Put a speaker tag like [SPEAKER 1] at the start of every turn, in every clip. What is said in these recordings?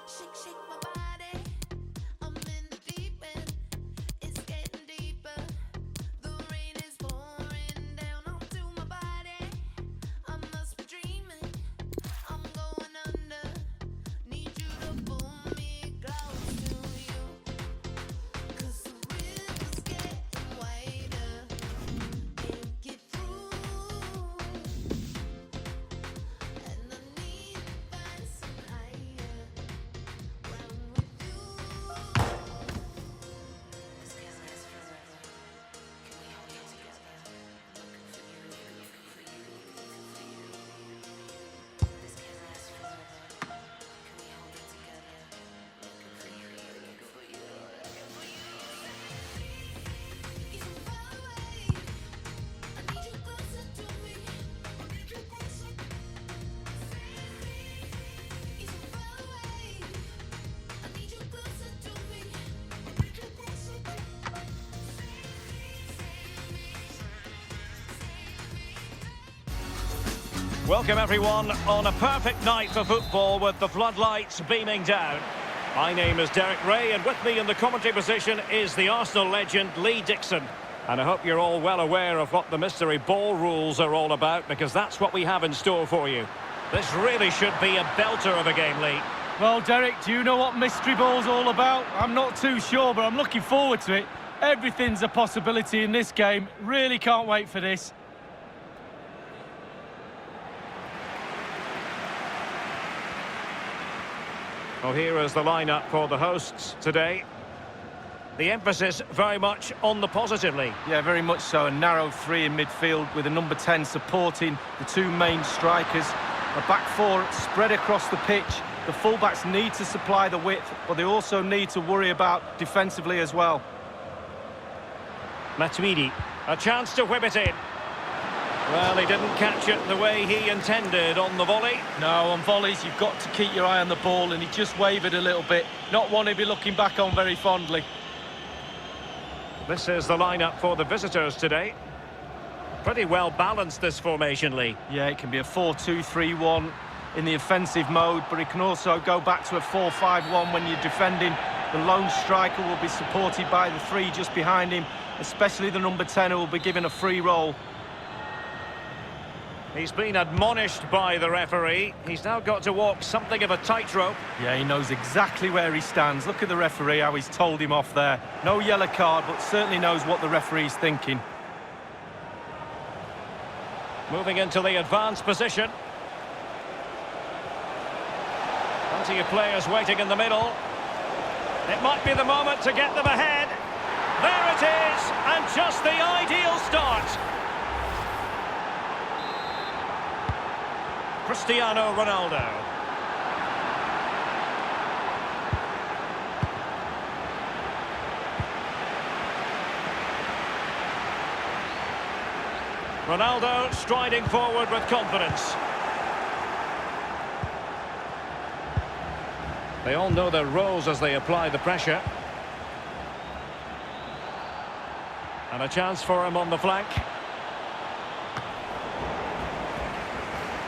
[SPEAKER 1] Shake, shake my body. I'm in the deep end. It's getting deeper. The rain is pouring down onto my body. I must be dreaming. I'm going under. Need you to pull me close to you. 'Cause the river's getting wider. Can't get through. And I need to find some higher.
[SPEAKER 2] Welcome everyone on a perfect night for football with the floodlights beaming down. My name is Derek Ray and with me in the commentary position is the Arsenal legend Lee Dixon. And I hope you're all well aware of what the mystery ball rules are all about, because that's what we have in store for you. This really should be a belter of a game, Lee.
[SPEAKER 3] Well, Derek, do you know what mystery ball's all about? I'm not too sure, but I'm looking forward to it. Everything's a possibility in this game. Really can't wait for this.
[SPEAKER 2] Well, here is the lineup for the hosts today. The emphasis very much on the positive, Lee.
[SPEAKER 3] Yeah, very much so. A narrow three in midfield with a number 10 supporting the two main strikers. A back four spread across the pitch. The fullbacks need to supply the width, but they also need to worry about defensively as well.
[SPEAKER 2] Matuidi, a chance to whip it in. Well, he didn't catch it the way he intended on the volley.
[SPEAKER 3] No, on volleys, you've got to keep your eye on the ball, and he just wavered a little bit. Not one he'd be looking back on very fondly.
[SPEAKER 2] This is the lineup for the visitors today. Pretty well balanced, this formation, Lee.
[SPEAKER 3] Yeah, it can be a 4-2-3-1 in the offensive mode, but it can also go back to a 4-5-1 when you're defending. The lone striker will be supported by the three just behind him, especially the number 10 who will be given a free roll.
[SPEAKER 2] He's been admonished by the referee. He's now got to walk something of a tightrope.
[SPEAKER 3] Yeah, he knows exactly where he stands. Look at the referee, how he's told him off there. No yellow card, but certainly knows what the referee's thinking.
[SPEAKER 2] Moving into the advanced position. Plenty of players waiting in the middle. It might be the moment to get them ahead. There it is, and just the ideal start. Cristiano Ronaldo. Ronaldo striding forward with confidence. They all know their roles as they apply the pressure. And a chance for him on the flank.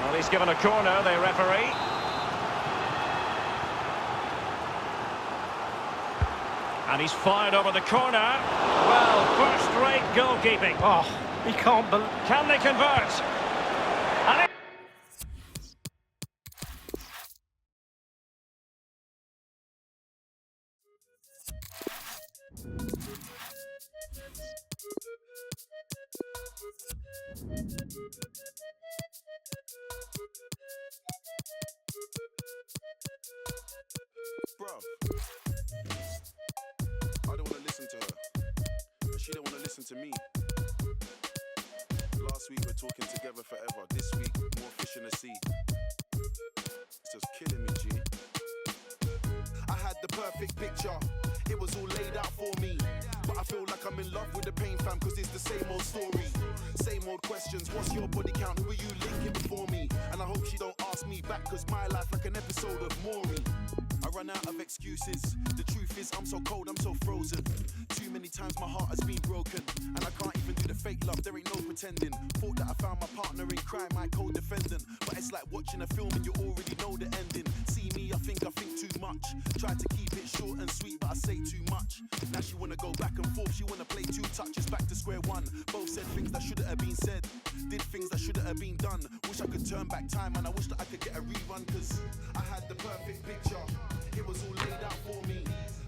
[SPEAKER 2] Well, he's given a corner, the referee. And he's fired over the corner. Well, first-rate goalkeeping.
[SPEAKER 3] Oh, he can't believe...
[SPEAKER 2] Can they convert? And it...
[SPEAKER 4] Bro, I don't want to listen to her, but she don't want to listen to me. Last week we're talking together forever. This week, more fish in the sea. It's just killing me, G. I had the perfect picture. It was all laid out for me. But I feel like I'm in love with the pain, fam, cause it's the same old story. Same old questions. What's your body count? Who are you linking before me? And I hope she don't ask ask me back, cause my life like an episode of Maury. I run out of excuses. The truth is I'm so cold, I'm so frozen. Too many times my heart has been broken, and I can't even do the fake love, there ain't no pretending. Thought that I found my partner in crime, my co-defendant, but it's like watching a film and you already know the ending. See me, I think too much. Tried to keep it short and sweet, but I say too much. Now she wanna go back and forth, she wanna play two touches, back to square one. Both said things that shouldn't have been said, did things that shouldn't have been done. Wish I could turn back time, and I wish that I could get a rerun, cause I had the perfect picture. It was all laid out for me,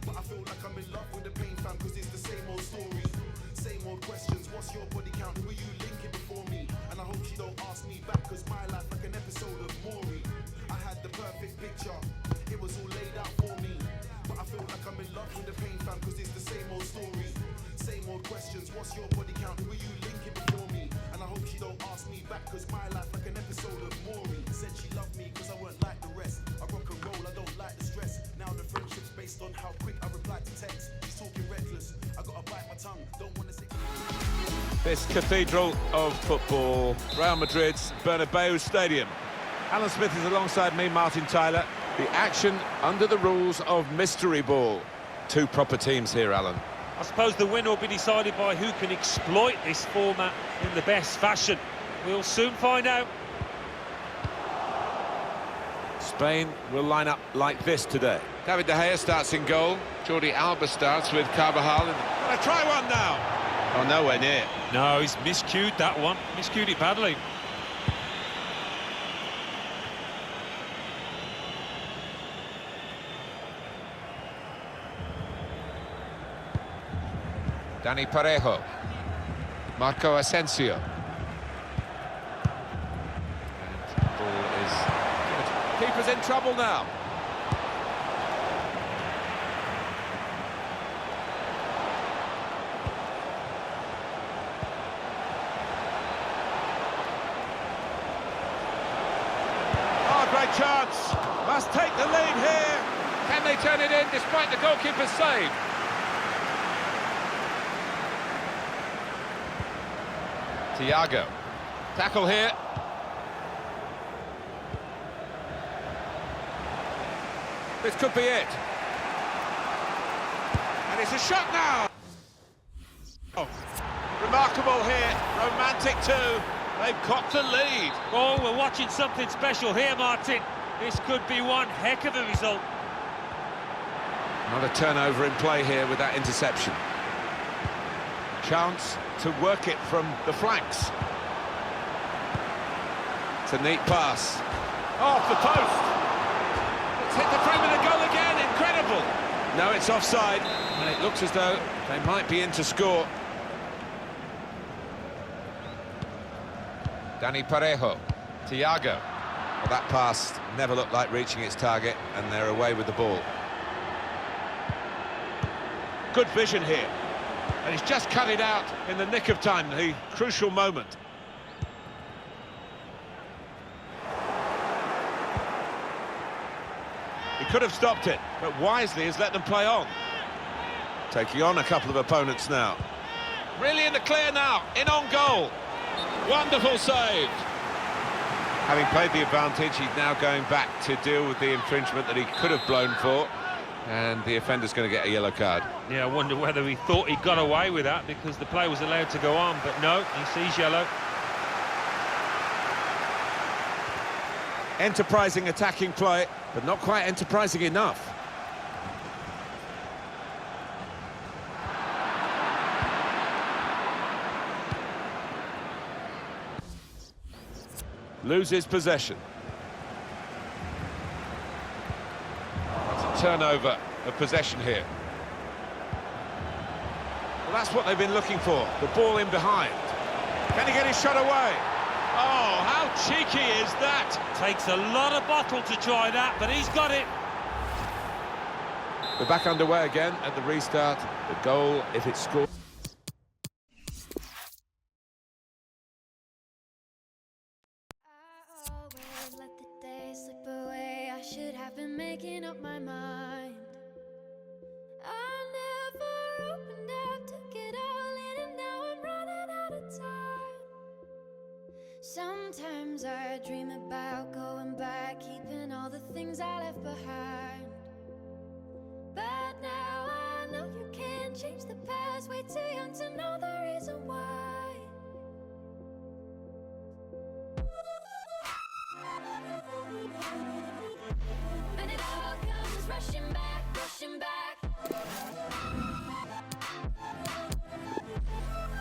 [SPEAKER 4] but I feel like I'm in love with the pain, fam, cause it's the same old story. Same old questions, what's your body count, who are you linking before me? And I hope she don't ask me back, cause my life like an episode of Maury. I had the perfect picture, it was all laid out for me, but I feel like I'm in love with the pain, fam, cause it's the same old story. Same old questions, what's your body count, who are you linking before me? And I hope she don't ask me back, cause my life like an episode of Maury. Said she loved me cause I weren't like the rest. I rock and roll, I don't like the stress. Now the friendship's based on how quick I reply to text. She's talking reckless, I gotta bite my tongue, don't wanna say.
[SPEAKER 5] This cathedral of football, Real Madrid's Bernabeu Stadium. Alan Smith is alongside me, Martin Tyler. The action under the rules of mystery ball. Two proper teams here, Alan.
[SPEAKER 6] I suppose the winner will be decided by who can exploit this format in the best fashion. We'll soon find out.
[SPEAKER 5] Spain will line up like this today. David De Gea starts in goal. Jordi Alba starts with Carvajal. Gonna try one now. Oh, nowhere near.
[SPEAKER 6] No, he's miscued that one. Miscued it badly.
[SPEAKER 5] Dani Parejo. Marco Asensio. And the ball is good. Keeper's in trouble now. Oh, great chance. Must take the lead here. Can they turn it in despite the goalkeeper's save? Thiago. Tackle here. This could be it. And it's a shot now. Oh, remarkable here. Romantic too. They've got to lead.
[SPEAKER 6] Oh, we're watching something special here, Martin. This could be one heck of a result.
[SPEAKER 5] Another turnover in play here with that interception. Chance to work it from the flanks. It's a neat pass. Off the post. It's hit the frame of the goal again. Incredible. No, it's offside, and it looks as though they might be in to score. Dani Parejo. Thiago. Well, that pass never looked like reaching its target, and they're away with the ball. Good vision here. And he's just cut it out in the nick of time, the crucial moment. He could have stopped it, but wisely has let them play on. Taking on a couple of opponents now. Really in the clear now, in on goal. Wonderful save. Having played the advantage, he's now going back to deal with the infringement that he could have blown for. And the offender's going to get a yellow card.
[SPEAKER 6] Yeah, I wonder whether he thought he got away with that because the play was allowed to go on, but no, he sees yellow.
[SPEAKER 5] Enterprising attacking play, but not quite enterprising enough. Loses possession. Turnover of possession here. Well, that's what they've been looking for, the ball in behind. Can he get his shot away? Oh, how cheeky is that?
[SPEAKER 6] Takes a lot of bottle to try that, but he's got it.
[SPEAKER 5] We're back underway again at the restart. The goal, if it's scored.
[SPEAKER 1] I always let the day slip away. I should have been making up my mind. I never opened up, took it all in, and now I'm running out of time. Sometimes I dream about going back. things I left behind. But now I know you can't change the past. Way too young to know the reason why. And it all comes rushing back, rushing back.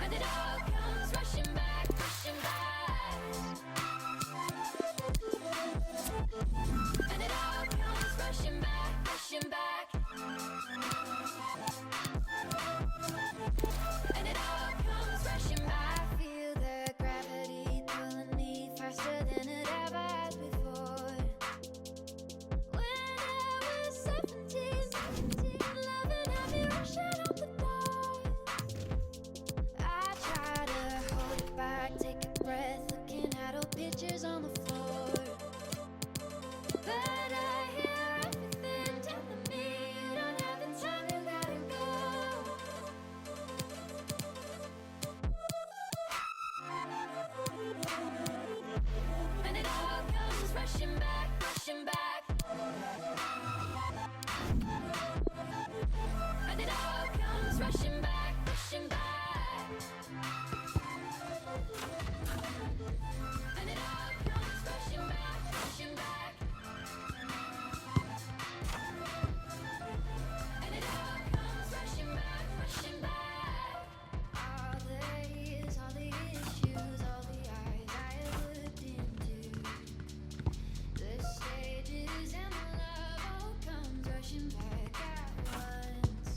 [SPEAKER 1] And it all comes rushing back, rushing back. And it all comes rushing back, rushing back. And it all comes rushing back. I feel the gravity pulling me faster than it ever has before. When I was 17, loving had me rushing out the door. I try to hold it back, take a breath, looking at old pictures on the floor. But I hear everything telling me you don't have the time, you gotta go. And it all comes rushing back, rushing back. And it all comes rushing back, rushing back. And it all comes rushing back, rushing back. And it all comes rushing back, rushing back. All the years, all the issues, all the eyes I have looked into. The stages and the love all comes rushing back at once.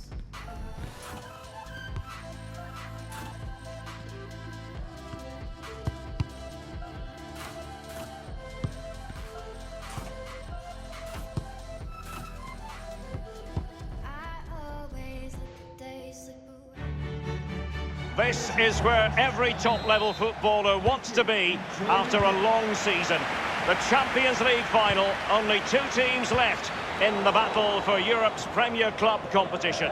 [SPEAKER 1] I always let the day slip away.
[SPEAKER 2] This is where every top-level footballer wants to be after a long season. The Champions League final, only 2 teams left in the battle for Europe's Premier Club competition.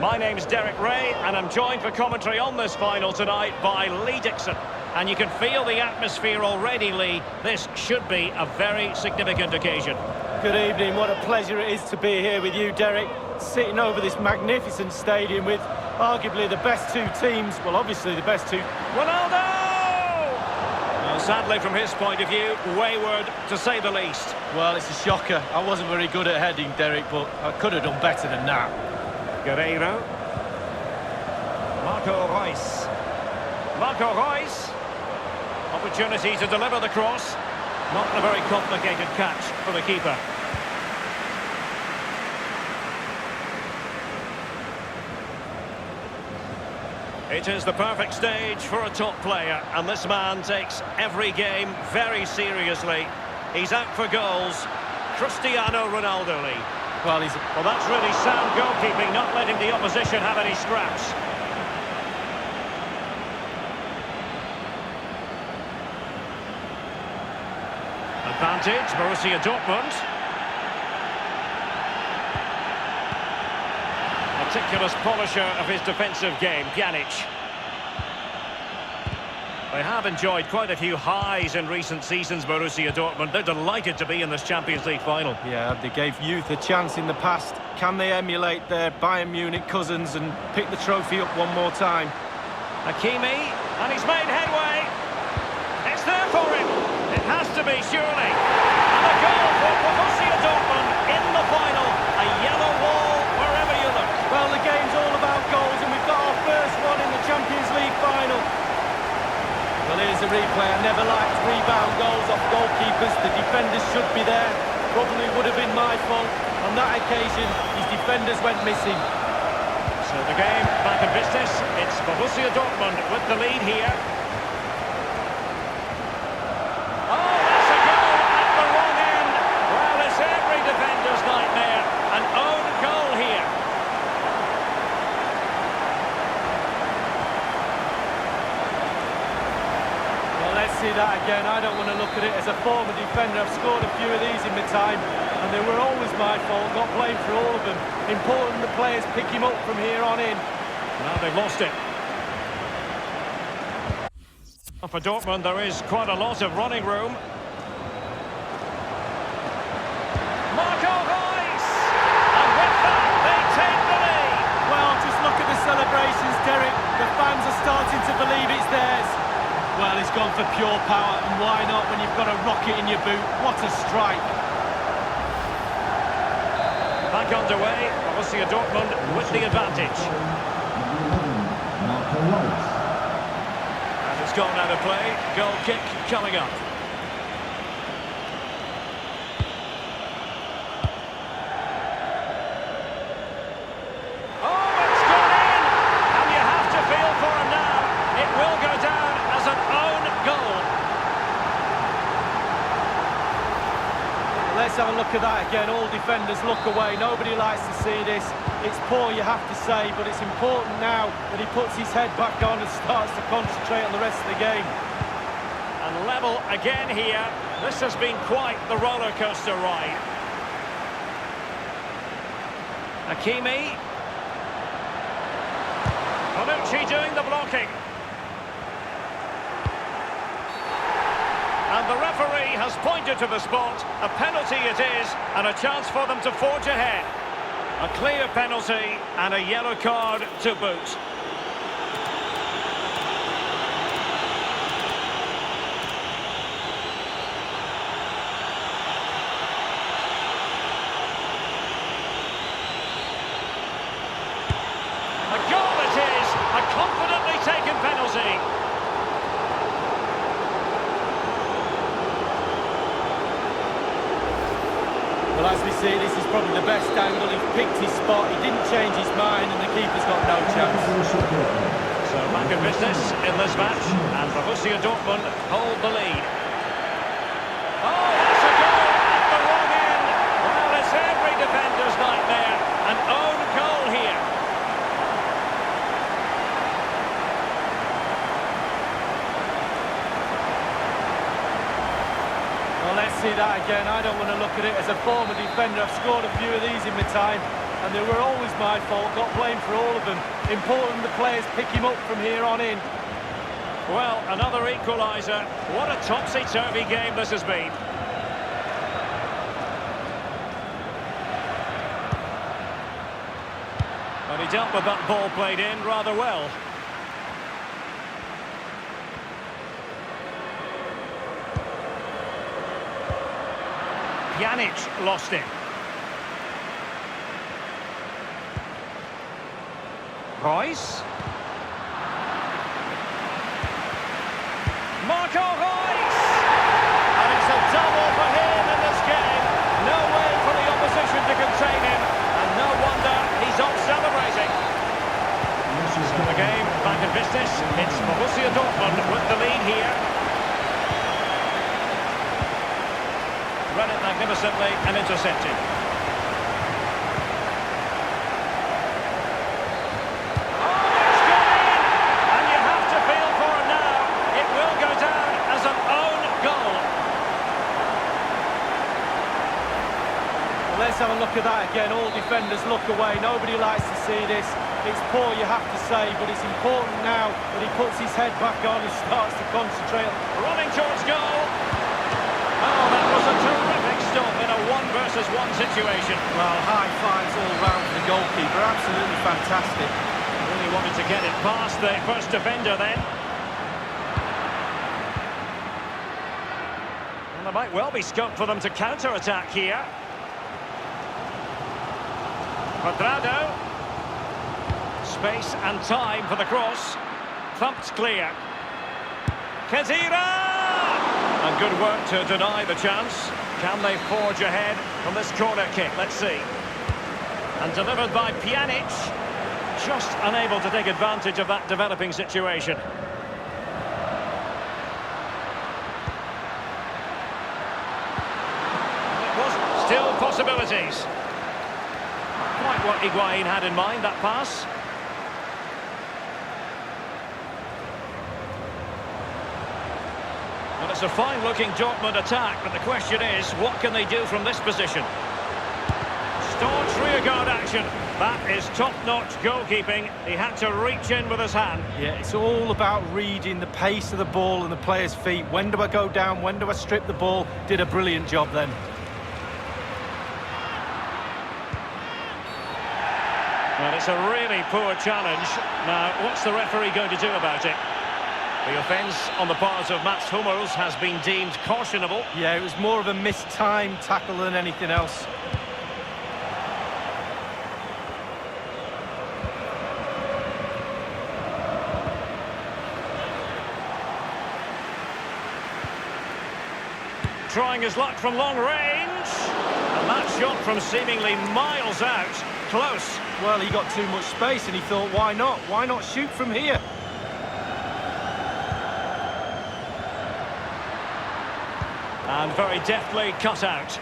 [SPEAKER 2] My name's Derek Ray, and I'm joined for commentary on this final tonight by Lee Dixon. And you can feel the atmosphere already, Lee. This should be a very significant occasion.
[SPEAKER 3] Good evening, what a pleasure it is to be here with you, Derek. Sitting over this magnificent stadium with arguably the best 2 teams, well, obviously the best 2.
[SPEAKER 2] Ronaldo! Well, sadly, from his point of view, wayward, to say the least.
[SPEAKER 3] Well, it's a shocker. I wasn't very good at heading, Derek, but I could have done better than that.
[SPEAKER 2] Guerreiro. Marco Reus. Marco Reus. Opportunity to deliver the cross. Not a very complicated catch for the keeper. It is the perfect stage for a top player, and this man takes every game very seriously. He's out for goals. Cristiano Ronaldo, Lee.
[SPEAKER 3] Well,
[SPEAKER 2] that's really sound goalkeeping, not letting the opposition have any scraps. Advantage, Borussia Dortmund. Meticulous polisher of his defensive game, Pjanic. They have enjoyed quite a few highs in recent seasons, Borussia Dortmund. They're delighted to be in this Champions League final.
[SPEAKER 3] Yeah, they gave youth a chance in the past. Can they emulate their Bayern Munich cousins and pick the trophy up one more time?
[SPEAKER 2] Hakimi, and he's made headway. It's there for him. It has to be, surely. And a goal for Borussia Dortmund in the final. A yellow wall wherever you look.
[SPEAKER 3] Well, the game's all about goals, and we've got our first one in the Champions League final. Well, here's a replay. I never liked rebound goals off goalkeepers. The defenders should be there. Probably would have been my fault. On that occasion, his defenders went missing.
[SPEAKER 2] So the game back in business. It's Borussia Dortmund with the lead here. Oh, that's a goal at the wrong end. Well, it's every defender's nightmare. An own goal here.
[SPEAKER 3] Well, let's see that again. I don't want to look at it as a former defender. I've scored a few of these in my time, and they were always my fault. Got blamed for all of them. Important the players pick him up from here on in.
[SPEAKER 2] Now they've lost it. For Dortmund, there is quite a lot of running room.
[SPEAKER 3] pure power, and why not when you've got a rocket in your boot? What a strike!
[SPEAKER 2] Back underway, Borussia Dortmund with the advantage. And it's gone out of play. Goal kick coming up. Oh, it's gone in! And you have to feel for him now. It will go down as an own goal.
[SPEAKER 3] Let's have a look at that again. All defenders look away. Nobody likes to see this. It's poor, you have to say, but it's important now that he puts his head back on and starts to concentrate on the rest of the game.
[SPEAKER 2] And level again here. This has been quite the roller coaster ride. Hakimi. Bonucci doing the blocking. And the referee has pointed to the spot. A penalty it is, and a chance for them to forge ahead. A clear penalty and a yellow card to boot. A goal it is, a confidently taken penalty.
[SPEAKER 3] Well, as we see, this is probably the best angle. He's picked his spot, he didn't change his mind, and the keeper's got no chance.
[SPEAKER 2] So back in business in this match, and Borussia Dortmund hold the lead. Oh, that's a goal at the wrong end. Well, it's every defender's nightmare. An own goal here.
[SPEAKER 3] Well, let's see that again. I don't want to look at it as a former defender. I've scored a few of these in my time, and they were always my fault. Got blamed for all of them. Important the players pick him up from here on in.
[SPEAKER 2] Well, another equaliser. What a topsy-turvy game this has been. But he dealt with that ball played in rather well. Pjanic lost it. Reus. Marco Reus! And it's a double for him in this game. No way for the opposition to contain him. And no wonder he's off celebrating. So the game back in business. It's Borussia Dortmund with the lead here. Run it magnificently and intercepted.
[SPEAKER 3] Let's have a look at that again. All defenders look away. Nobody likes to see this. It's poor, you have to say, but it's important now that he puts his head back on and starts to concentrate.
[SPEAKER 2] Running towards goal. Oh, that was a terrific stop in a 1-versus-1 situation.
[SPEAKER 3] Well, high fives all round for the goalkeeper. Absolutely fantastic.
[SPEAKER 2] Really wanted to get it past the first defender then. And there might well be scope for them to counter-attack here. Quadrado. Space and time for the cross. Thumped clear. Khedira! And good work to deny the chance. Can they forge ahead from this corner kick? Let's see. And delivered by Pjanic. Just unable to take advantage of that developing situation. It was still possibilities. Quite what Higuain had in mind, that pass. Well, it's a fine-looking Dortmund attack, but the question is, what can they do from this position? Staunch rearguard action. That is top-notch goalkeeping. He had to reach in with his hand.
[SPEAKER 3] Yeah, it's all about reading the pace of the ball and the player's feet. When do I go down? When do I strip the ball? Did a brilliant job then.
[SPEAKER 2] Well, it's a really poor challenge. Now, what's the referee going to do about it? The offence on the part of Mats Hummels has been deemed cautionable.
[SPEAKER 3] Yeah, it was more of a mistimed tackle than anything else.
[SPEAKER 2] Trying his luck from long range. And that shot from seemingly miles out. Close.
[SPEAKER 3] Well, he got too much space and he thought, why not? Why not shoot from here?
[SPEAKER 2] And very deftly cut out.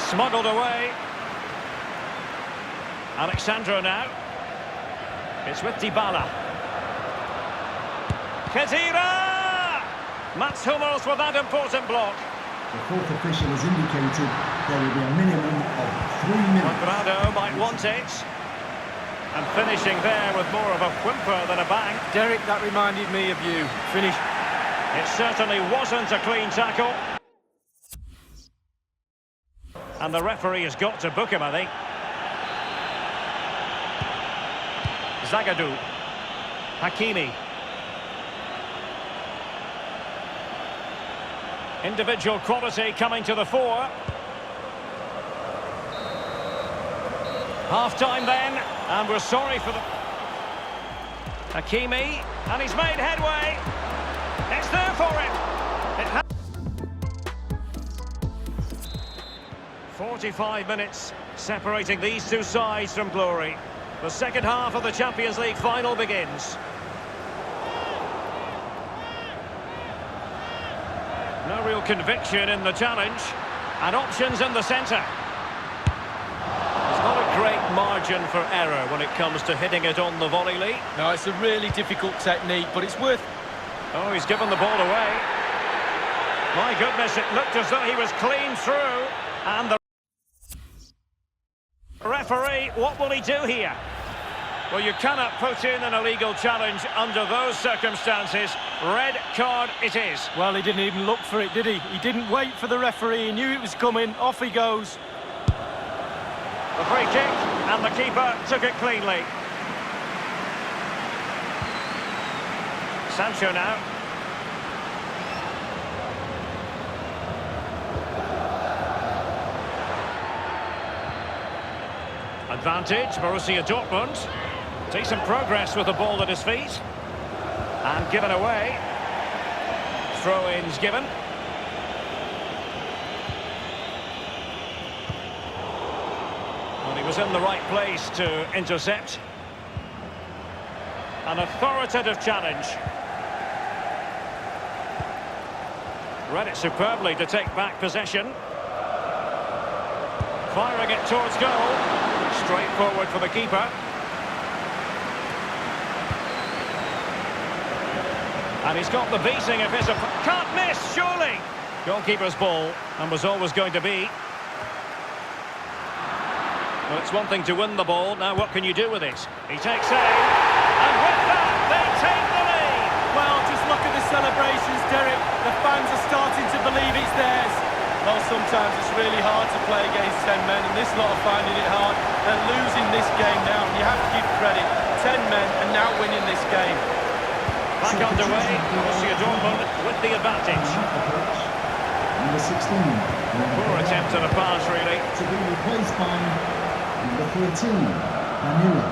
[SPEAKER 2] Smuggled away. Alexandro now. It's with Dybala. Khedira! Mats Hummels with that important block.
[SPEAKER 7] The fourth official has indicated there will be a minimum of 3 minutes.
[SPEAKER 2] Cuadrado might want it. And finishing there with more of a whimper than a bang.
[SPEAKER 3] Derek, that reminded me of you. Finish.
[SPEAKER 2] It certainly wasn't a clean tackle. And the referee has got to book him, I think. Zagadou. Hakimi. Individual quality coming to the fore. Half-time then, and we're sorry for the... Hakimi, and he's made headway. It's there for him. 45 minutes separating these two sides from glory. The second half of the Champions League final begins. No real conviction in the challenge, and options in the centre. There's not a great margin for error when it comes to hitting it on the volley, Lee.
[SPEAKER 3] No, it's a really difficult technique, but it's worth...
[SPEAKER 2] Oh, he's given the ball away. My goodness, it looked as though he was clean through, and the referee, what will he do here? Well, you cannot put in an illegal challenge under those circumstances. Red card it is.
[SPEAKER 3] Well, he didn't even look for it, did he? He didn't wait for the referee. He knew it was coming. Off he goes.
[SPEAKER 2] The free kick, and the keeper took it cleanly. Sancho now. Advantage, Borussia Dortmund. Decent progress with the ball at his feet. And given away. Throw-ins given. Well, he was in the right place to intercept. An authoritative challenge. Read it superbly to take back possession. Firing it towards goal. Straight forward for the keeper. And he's got the beating of his... Can't miss, surely! Goalkeeper's ball, and was always going to be. Well, it's one thing to win the ball, now what can you do with it? He takes aim, and with that, they take the lead!
[SPEAKER 3] Well, just look at the celebrations, Derek. The fans are starting to believe it's theirs. Well, sometimes it's really hard to play against 10 men, and this lot are finding it hard. They're losing this game now, and you have to give credit. 10 men and now winning this game.
[SPEAKER 2] Back underway, Borussia Dortmund with the advantage.
[SPEAKER 7] Number 16.
[SPEAKER 2] Poor attempt at a pass, really.
[SPEAKER 7] To be replaced by number 13, Manila.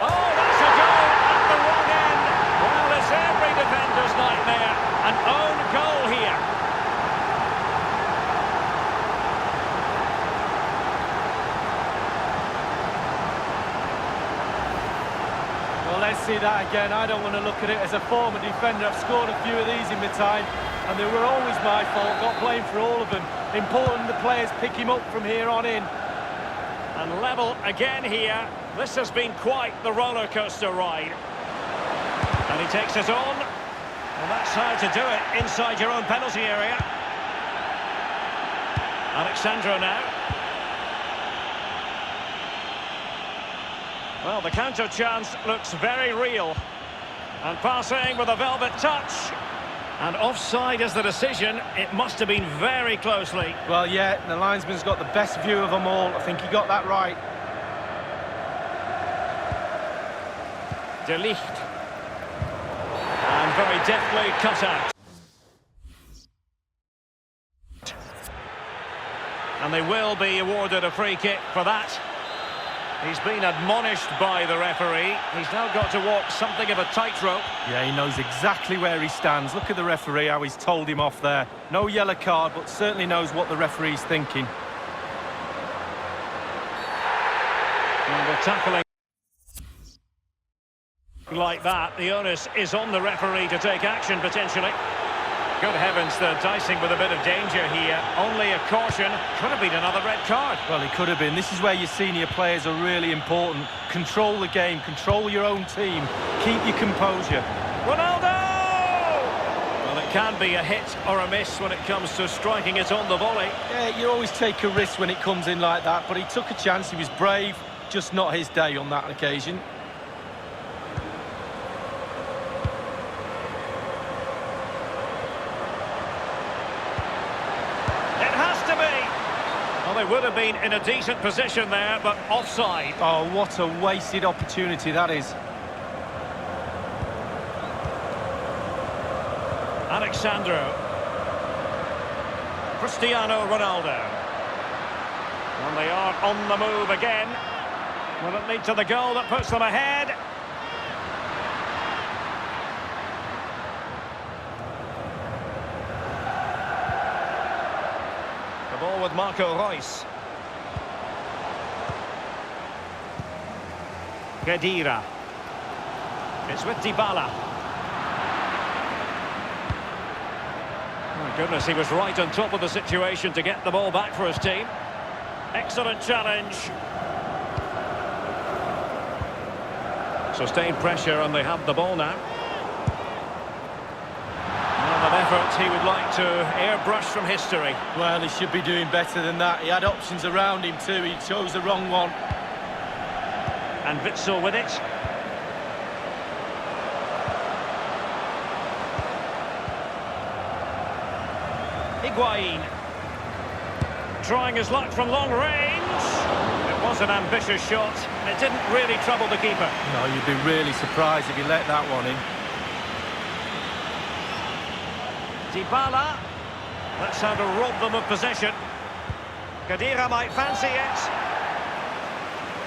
[SPEAKER 2] Oh, that's a goal at the wrong end. Well, it's every defender's nightmare. An own goal here.
[SPEAKER 3] Well, let's see that again. I don't want to look at it as a former defender. I've scored a few of these in my time, and they were always my fault. Got blamed for all of them. Important the players pick him up from here on in.
[SPEAKER 2] And level again here. This has been quite the roller coaster ride. And he takes it on. Well, that's how to do it inside your own penalty area. Alexandro now. Well, the counter chance looks very real. And passing with a velvet touch. And offside is the decision. It must have been very closely.
[SPEAKER 3] Well, yeah, the linesman's got the best view of them all. I think he got that right.
[SPEAKER 2] De Ligt. And very deftly cut out. And they will be awarded a free kick for that. He's been admonished by the referee. He's now got to walk something of a tightrope.
[SPEAKER 3] Yeah, he knows exactly where he stands. Look at the referee, how he's told him off there. No yellow card, but certainly knows what the referee's thinking.
[SPEAKER 2] And we're tackling like that. The onus is on the referee to take action, potentially. Good heavens, they're dicing with a bit of danger here. Only a caution. Could have been another red card.
[SPEAKER 3] Well, it could have been. This is where your senior players are really important. Control the game, control your own team, keep your composure.
[SPEAKER 2] Ronaldo! Well, it can be a hit or a miss when it comes to striking it on the volley.
[SPEAKER 3] Yeah, you always take a risk when it comes in like that, but he took a chance, he was brave, just not his day on that occasion.
[SPEAKER 2] Well, they would have been in a decent position there, but offside.
[SPEAKER 3] Oh, what a wasted opportunity that is.
[SPEAKER 2] Alexandro. Cristiano Ronaldo. And they are on the move again. Will it lead to the goal that puts them ahead? Ball with Marco Reus. Khedira. It's with Dybala. My goodness, he was right on top of the situation to get the ball back for his team. Excellent challenge. Sustained pressure and they have the ball now. An effort he would like to airbrush from history.
[SPEAKER 3] Well, he should be doing better than that. He had options around him too. He chose the wrong one.
[SPEAKER 2] And Witsel with it. Higuain. Trying his luck from long range. It was an ambitious shot. And it didn't really trouble the keeper.
[SPEAKER 3] No, you'd be really surprised if he let that one in.
[SPEAKER 2] Dybala. That's how to rob them of possession. Khedira might fancy it.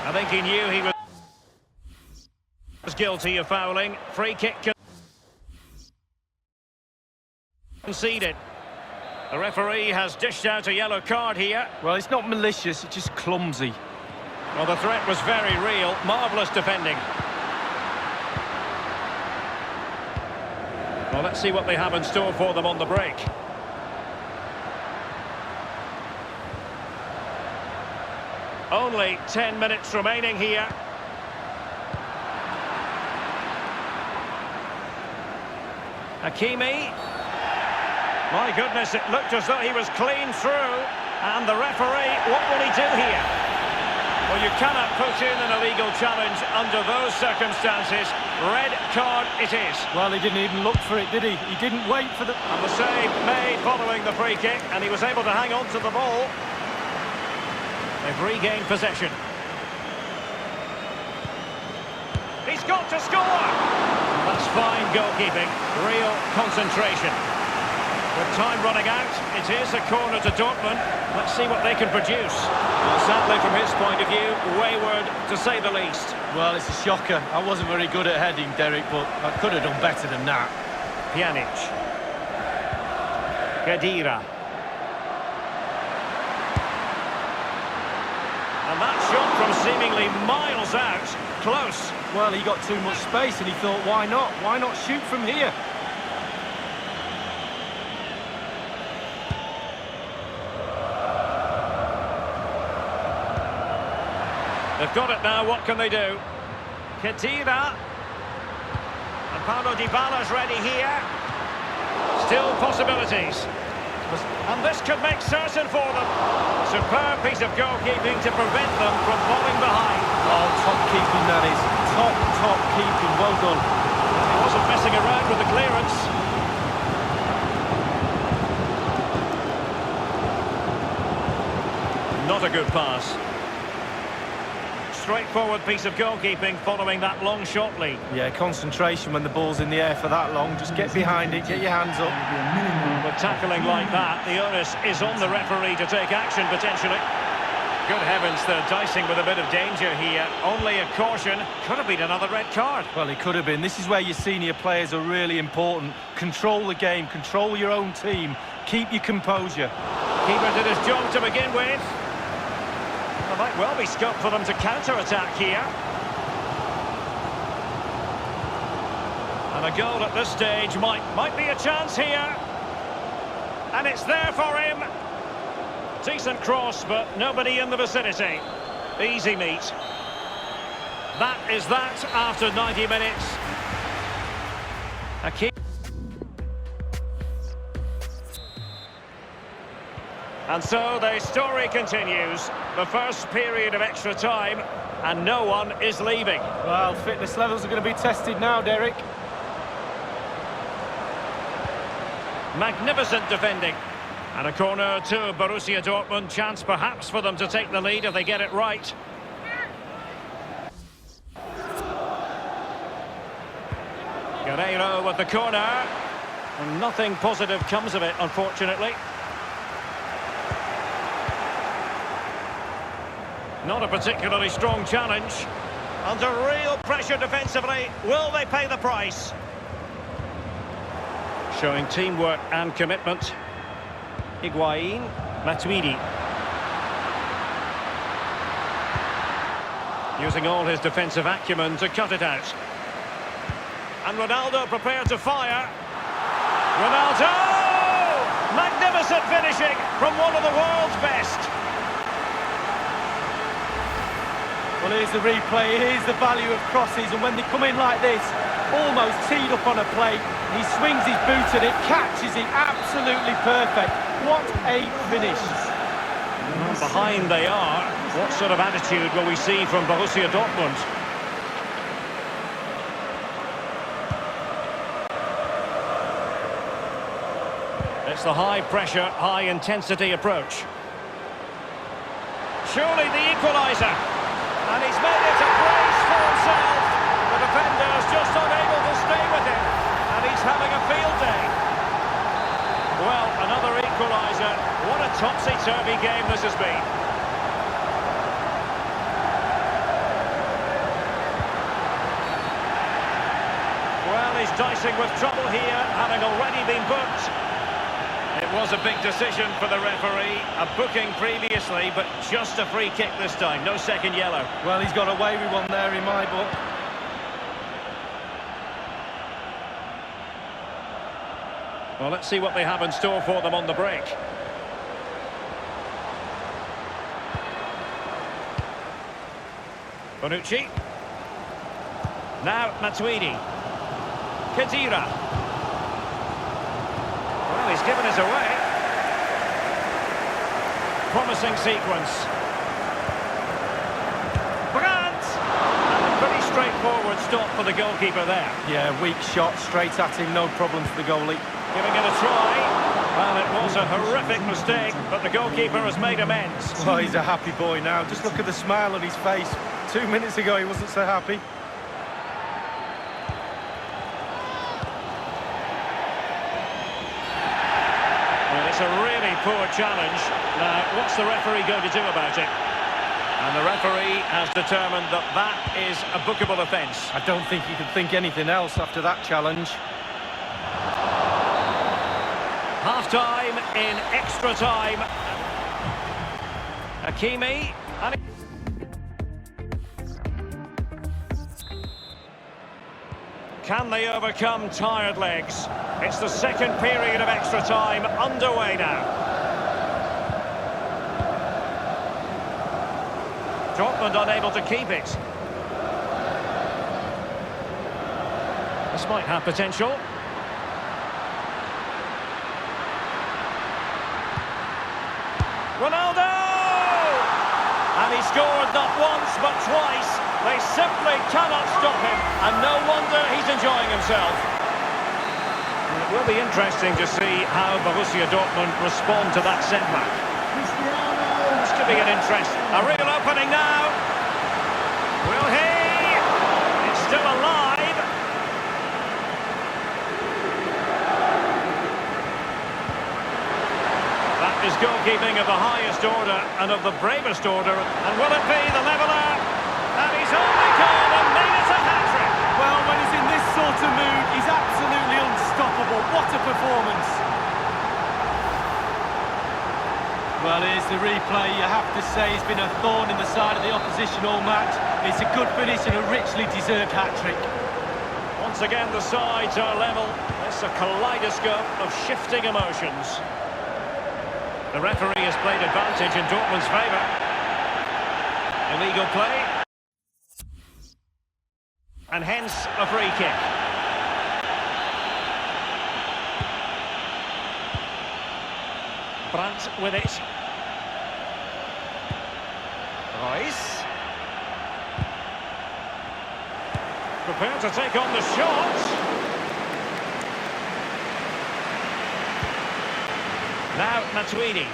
[SPEAKER 2] I think he knew he was guilty of fouling. Free kick conceded. The referee has dished out a yellow card here.
[SPEAKER 3] Well, it's not malicious, it's just clumsy.
[SPEAKER 2] Well, the threat was very real. Marvellous defending. Well, let's see what they have in store for them on the break. Only 10 minutes remaining here. Hakimi. My goodness, it looked as though he was clean through. And the referee, what will he do here? Well, you cannot put in an illegal challenge under those circumstances. Red card it is.
[SPEAKER 3] Well, he didn't even look for it, did he? He didn't wait for the...
[SPEAKER 2] And the save made following the free kick, and he was able to hang on to the ball. They've regained possession. He's got to score! That's fine goalkeeping. Real concentration. With time running out, it is a corner to Dortmund. Let's see what they can produce. Well, sadly, from his point of view, wayward to say the least.
[SPEAKER 3] Well, it's a shocker. I wasn't very good at heading, Derek, but I could have done better than that.
[SPEAKER 2] Pjanic. Khedira. And that shot from seemingly miles out, close.
[SPEAKER 3] Well, he got too much space and he thought, why not? Why not shoot from here?
[SPEAKER 2] They've got it now, what can they do? Khedira. And Paulo Dybala's ready here. Still possibilities. And this could make certain for them. Superb piece of goalkeeping to prevent them from falling behind.
[SPEAKER 3] Oh, top keeping that is. Top keeping, well done.
[SPEAKER 2] He wasn't messing around with the clearance. good pass. Straightforward piece of goalkeeping following that long shot lead.
[SPEAKER 3] Yeah, concentration when the ball's in the air for that long. Just get behind it, get your hands up.
[SPEAKER 2] With tackling like that, the onus is on the referee to take action potentially. Good heavens, they're dicing with a bit of danger here. Only a caution. Could have been another red card.
[SPEAKER 3] Well, it could have been. This is where your senior players are really important. Control the game, control your own team, keep your composure.
[SPEAKER 2] Keeper did his job to begin with. There might well be scope for them to counter-attack here. And a goal at this stage might be a chance here. And it's there for him. Decent cross, but nobody in the vicinity. Easy meet. That is that after 90 minutes. A key. And so the story continues. The first period of extra time, and no one is leaving.
[SPEAKER 3] Well, fitness levels are going to be tested now, Derek.
[SPEAKER 2] Magnificent defending. And a corner to Borussia Dortmund. Chance perhaps for them to take the lead if they get it right. Guerreiro with the corner. And nothing positive comes of it, unfortunately. Not a particularly strong challenge. Under real pressure defensively. Will they pay the price? Showing teamwork and commitment. Higuain, Matuidi. Using all his defensive acumen to cut it out. And Ronaldo prepared to fire. Ronaldo! Magnificent finishing from one of the world's best.
[SPEAKER 3] Well, here's the replay, here's the value of crosses, and when they come in like this, almost teed up on a plate, he swings his boot at it, catches it, absolutely perfect. What a finish.
[SPEAKER 2] Well, behind they are. What sort of attitude will we see from Borussia Dortmund? It's the high-pressure, high-intensity approach. Surely the equaliser. And he's made it a brace for himself. The defender's just unable to stay with him. And he's having a field day. Well, another equaliser. What a topsy-turvy game this has been. Well, he's dicing with trouble here, having already been booked. It was a big decision for the referee. A booking previously, but just a free kick this time. No second yellow.
[SPEAKER 3] Well, he's got away with one there in my book.
[SPEAKER 2] Well, let's see what they have in store for them on the break. Bonucci. Now Matuidi. Khedira. Well, he's given us away. Promising sequence. Brandt! And a pretty straightforward stop for the goalkeeper there.
[SPEAKER 3] Yeah, weak shot, straight at him, no problem for the goalie.
[SPEAKER 2] Giving it a try. Well, it was a horrific mistake, but the goalkeeper has made amends.
[SPEAKER 3] Well, he's a happy boy now. Just look at the smile on his face. 2 minutes ago, he wasn't so happy.
[SPEAKER 2] Well, it's a really poor challenge. Now, what's the referee going to do about it? And the referee has determined that that is a bookable offence.
[SPEAKER 3] I don't think you could think anything else after that challenge.
[SPEAKER 2] Half-time in extra time. Hakimi. And can they overcome tired legs? It's the second period of extra time underway now. Dortmund unable to keep it. This might have potential. Ronaldo! And he scored not once but twice. They simply cannot stop him, and no wonder he's enjoying himself. It will be interesting to see how Borussia Dortmund respond to that setback. This could be be an interest. A real opening now. Will he? It's still alive. That is goalkeeping of the highest order and of the bravest order. And will it be the leveller? And he's only gone and made it a hat-trick.
[SPEAKER 3] Well, when he's in this sort of mood, he's absolutely unstoppable. What a performance. Well, here's the replay. You have to say he's been a thorn in the side of the opposition all match. It's a good finish and a richly deserved hat-trick.
[SPEAKER 2] Once again, the sides are level. It's a kaleidoscope of shifting emotions. The referee has played advantage in Dortmund's favour. Illegal play. And hence a free kick. Brandt with it. Royce. Prepared to take on the shot. Now Matuidi.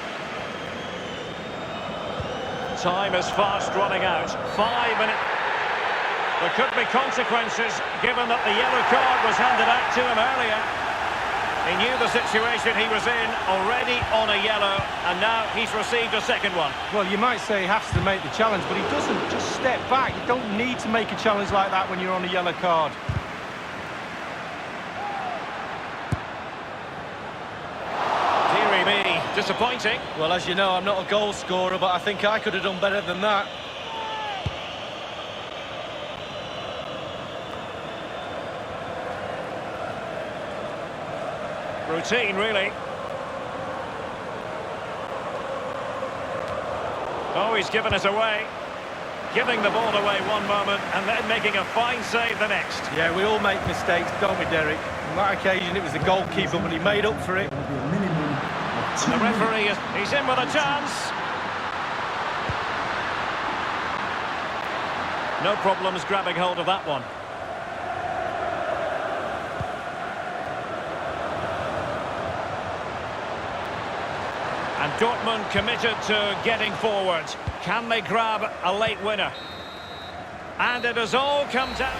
[SPEAKER 2] Time is fast running out. 5 minutes. There could be consequences given that the yellow card was handed out to him earlier. He knew the situation he was in, already on a yellow, and now he's received a second one.
[SPEAKER 3] Well, you might say he has to make the challenge, but he doesn't. Just step back. You don't need to make a challenge like that when you're on a yellow card.
[SPEAKER 2] Deary me, disappointing.
[SPEAKER 3] Well, as you know, I'm not a goal scorer, but I think I could have done better than that.
[SPEAKER 2] Routine, really. Oh, he's given it away. Giving the ball away one moment and then making a fine save the next.
[SPEAKER 3] Yeah, we all make mistakes, don't we, Derek? On that occasion, it was the goalkeeper, but he made up for it.
[SPEAKER 7] There will be a minimum of 2
[SPEAKER 2] The referee he's in with a chance. No problems grabbing hold of that one. And Dortmund committed to getting forward. Can they grab a late winner? And it has all come down.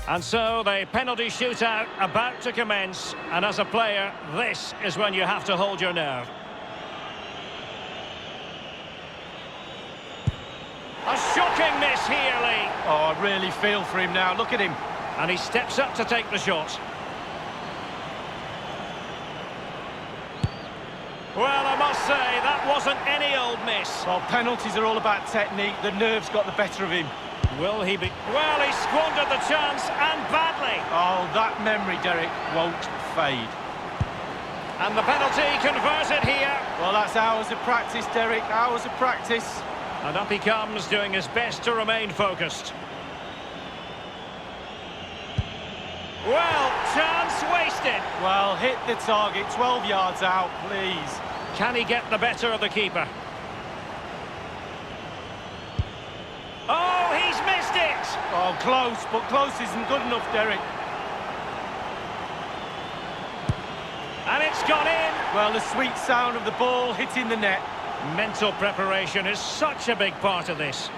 [SPEAKER 2] And so the penalty shootout about to commence, and as a player, this is when you have to hold your nerve. A shocking miss here, Lee.
[SPEAKER 3] Oh, I really feel for him now. Look at him.
[SPEAKER 2] And he steps up to take the shot. Well, I must say, that wasn't any old miss.
[SPEAKER 3] Well, penalties are all about technique. The nerves got the better of him.
[SPEAKER 2] Will he be... Well, he squandered the chance, and badly.
[SPEAKER 3] Oh, that memory, Derek, won't fade.
[SPEAKER 2] And the penalty converted here.
[SPEAKER 3] Well, that's hours of practice, Derek, hours of practice.
[SPEAKER 2] And up he comes, doing his best to remain focused. Well, chance wasted.
[SPEAKER 3] Well, hit the target, 12 yards out, please.
[SPEAKER 2] Can he get the better of the keeper? Oh, he's missed it!
[SPEAKER 3] Oh, close, but close isn't good enough, Derek.
[SPEAKER 2] And it's gone in.
[SPEAKER 3] Well, the sweet sound of the ball hitting the net.
[SPEAKER 2] Mental preparation is such a big part of this.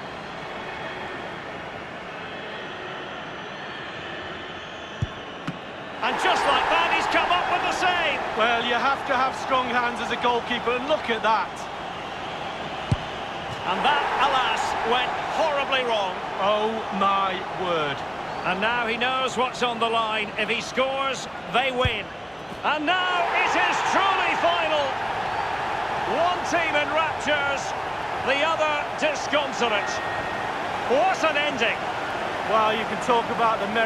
[SPEAKER 2] And just like that, he's come up with the save.
[SPEAKER 3] Well, you have to have strong hands as a goalkeeper, and look at that.
[SPEAKER 2] And that, alas, went horribly wrong.
[SPEAKER 3] Oh, my word.
[SPEAKER 2] And now he knows what's on the line. If he scores, they win. And now it is truly final. One team in raptures, the other disconsolate. What an ending.
[SPEAKER 3] Well, you can talk about the merit.